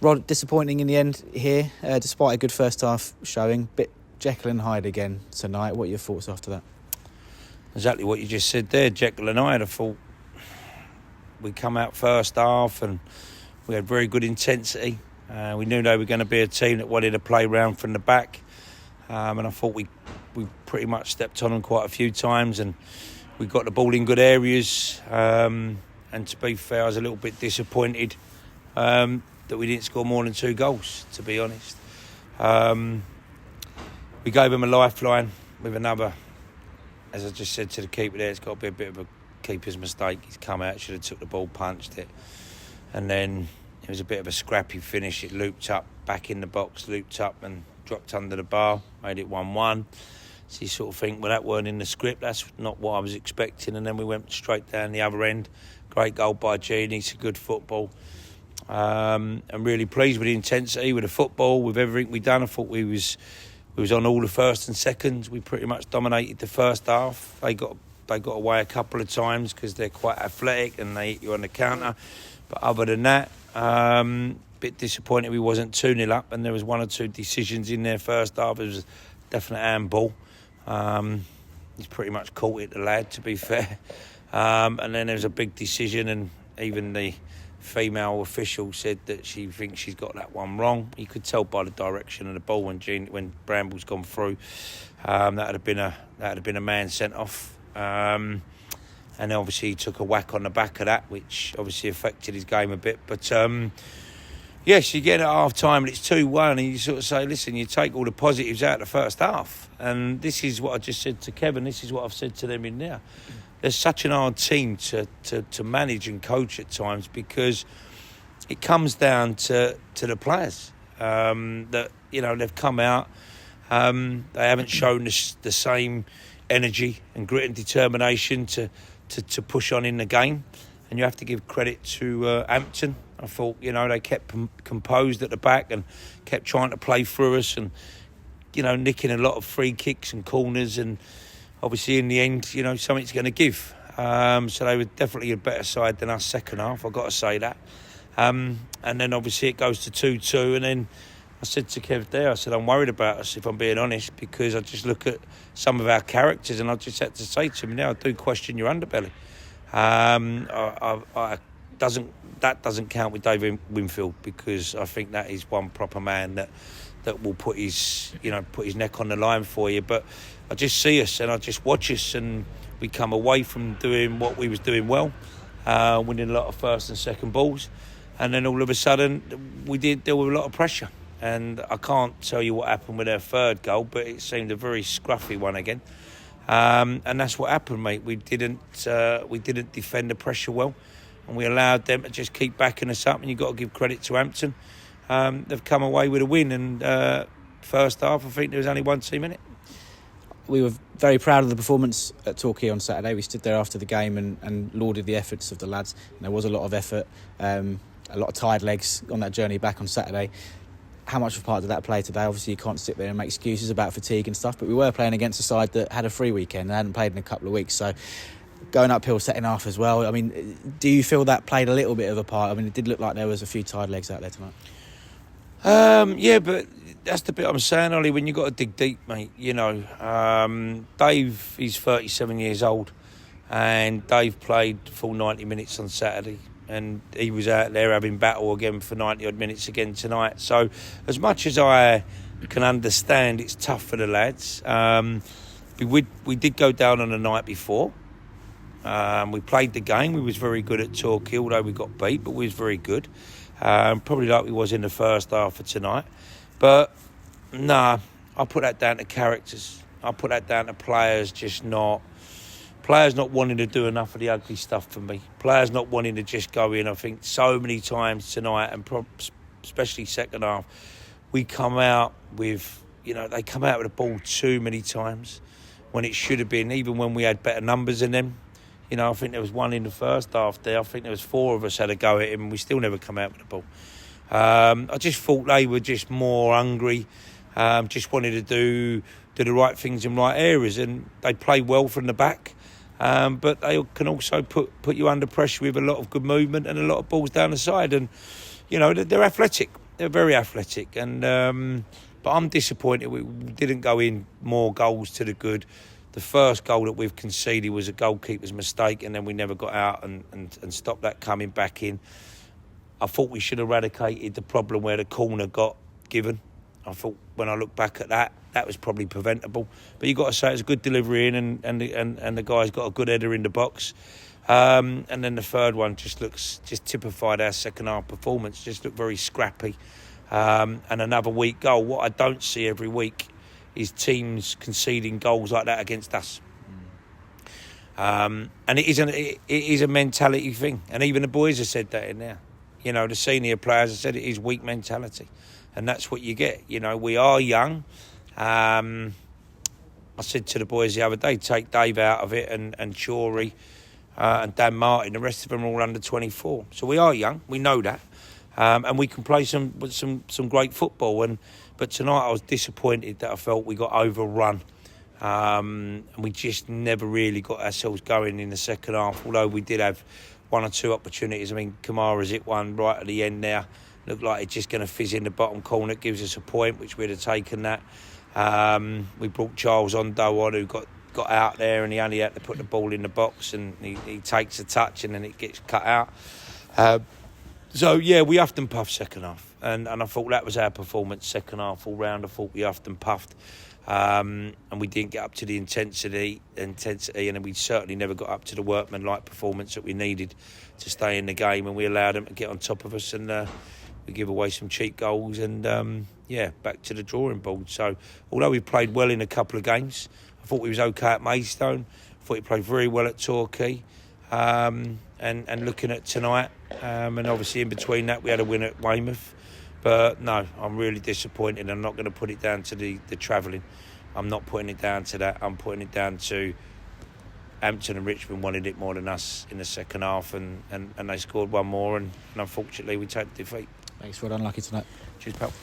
Rod, disappointing in the end here, despite a good first half showing. Bit Jekyll and Hyde again tonight. What are your thoughts after that? Exactly what you just said there, Jekyll and Hyde. I thought we come out first half and we had very good intensity. We knew they were going to be a team that wanted to play round from the back. And I thought we pretty much stepped on them quite a few times and we got the ball in good areas. And to be fair, I was a little bit disappointed that we didn't score more than 2 goals, to be honest. We gave them a lifeline with another, as I just said to the keeper there, it's got to be a bit of a keeper's mistake. He's come out, should have took the ball, punched it. And then it was a bit of a scrappy finish. It looped up, back in the box, looped up and dropped under the bar, made it 1-1. So you sort of think, well, that weren't in the script. That's not what I was expecting. And then we went straight down the other end. Great goal by Genie. It's a good football. I'm really pleased with the intensity, with the football, with everything we've done. I thought we was on all the first and seconds. We pretty much dominated the first half. They got away a couple of times because they're quite athletic and they hit you on the counter. But other than that, bit disappointed we wasn't 2-0 up, and there was 1 or 2 decisions in their first half. It was a definite handball. He's pretty much caught it, the lad, to be fair. And then there was a big decision, and even the female official said that she thinks she's got that one wrong. You could tell by the direction of the ball when Bramble's gone through. That would have been a man sent off. And obviously he took a whack on the back of that, which obviously affected his game a bit. But yes, you get at half time and it's 2-1, and you sort of say, listen, you take all the positives out of the first half. And this is what I just said to Kevin. This is what I've said to them in there. They're such an hard team to manage and coach at times, because it comes down to the players that, you know, they've come out. They haven't shown the same energy and grit and determination to push on in the game. And you have to give credit to Hampton. I thought, you know, they kept composed at the back and kept trying to play through us and, you know, nicking a lot of free kicks and corners, and obviously, in the end, you know, something's going to give. So they were definitely a better side than us second half, I've got to say that. And then, obviously, it goes to 2-2. And then I said to Kev there, I said, I'm worried about us, if I'm being honest, because I just look at some of our characters and I just had to say to him, now I do question your underbelly. That doesn't count with David Winfield, because I think that is one proper man that will put his neck on the line for you. But I just see us and I just watch us, and we come away from doing what we was doing well, winning a lot of first and second balls, and then all of a sudden we did deal with a lot of pressure. And I can't tell you what happened with their third goal, but it seemed a very scruffy one again. And that's what happened, mate. We didn't defend the pressure well, and we allowed them to just keep backing us up. And you've got to give credit to Hampton. They've come away with a win, and first half I think there was only 1 team in it. We were very proud of the performance at Torquay on Saturday. We stood there after the game and lauded the efforts of the lads. And there was a lot of effort, a lot of tired legs on that journey back on Saturday. How much of a part did that play today? Obviously, you can't sit there and make excuses about fatigue and stuff, but we were playing against a side that had a free weekend and hadn't played in a couple of weeks. So going uphill second half as well. I mean, do you feel that played a little bit of a part? I mean, it did look like there was a few tired legs out there tonight. Yeah, but that's the bit I'm saying, Ollie, when you've got to dig deep, mate. You know, Dave, he's 37 years old, and Dave played full 90 minutes on Saturday, and he was out there having battle again for 90-odd minutes again tonight. So as much as I can understand it's tough for the lads, we did go down on the night before. We played the game. We was very good at Torquay, although we got beat, but we was very good. Probably like we was in the first half of tonight. But, I put that down to characters. I put that down to players not wanting to do enough of the ugly stuff for me. Players not wanting to just go in. I think so many times tonight, and especially second half, we come out with, they come out with the ball too many times when it should have been, even when we had better numbers in them. I think there was one in the first half there. I think there was 4 of us had a go at him, and we still never come out with the ball. I just thought they were just more hungry, just wanted to do the right things in right areas, and they play well from the back. But they can also put you under pressure with a lot of good movement and a lot of balls down the side. And, they're athletic. they're very athletic, and but I'm disappointed we didn't go in more goals to the good. The first goal that we've conceded was a goalkeeper's mistake, and then we never got out and stopped that coming back in. I thought we should have eradicated the problem where the corner got given. I thought when I look back at that was probably preventable. But you've got to say it's a good delivery in, and the guy's got a good header in the box. And then the third one just typified our second half performance. Just looked very scrappy. And another weak goal. What I don't see every week is teams conceding goals like that against us. And it is a mentality thing. And even the boys have said that in there. You know, the senior players have said it is weak mentality. And that's what you get. You know, we are young. I said to the boys the other day, take Dave out of it and Chori and Dan Martin. The rest of them are all under 24. So we are young. We know that. And we can play some great football. But tonight I was disappointed that I felt we got overrun. And we just never really got ourselves going in the second half, although we did have one or two opportunities. I mean, Kamara's hit one right at the end there. Looked like it's just going to fizz in the bottom corner. It gives us a point, which we'd have taken that. We brought Charles Ondo on, who got out there, and he only had to put the ball in the box, and he takes a touch and then it gets cut out. So, yeah, we huffed and puffed second half. And I thought that was our performance second half all round. I thought we huffed and puffed. And we didn't get up to the intensity, and then we certainly never got up to the workman-like performance that we needed to stay in the game, and we allowed them to get on top of us, and we give away some cheap goals, and back to the drawing board. So although we played well in a couple of games, I thought we was okay at Maidstone. I thought we played very well at Torquay. And looking at tonight, and obviously in between that we had a win at Weymouth. But no, I'm really disappointed. I'm not going to put it down to the travelling. I'm not putting it down to that. I'm putting it down to Hampton and Richmond wanted it more than us in the second half, and they scored one more, and unfortunately we take the defeat. Thanks, well done, lucky tonight. Cheers, pal.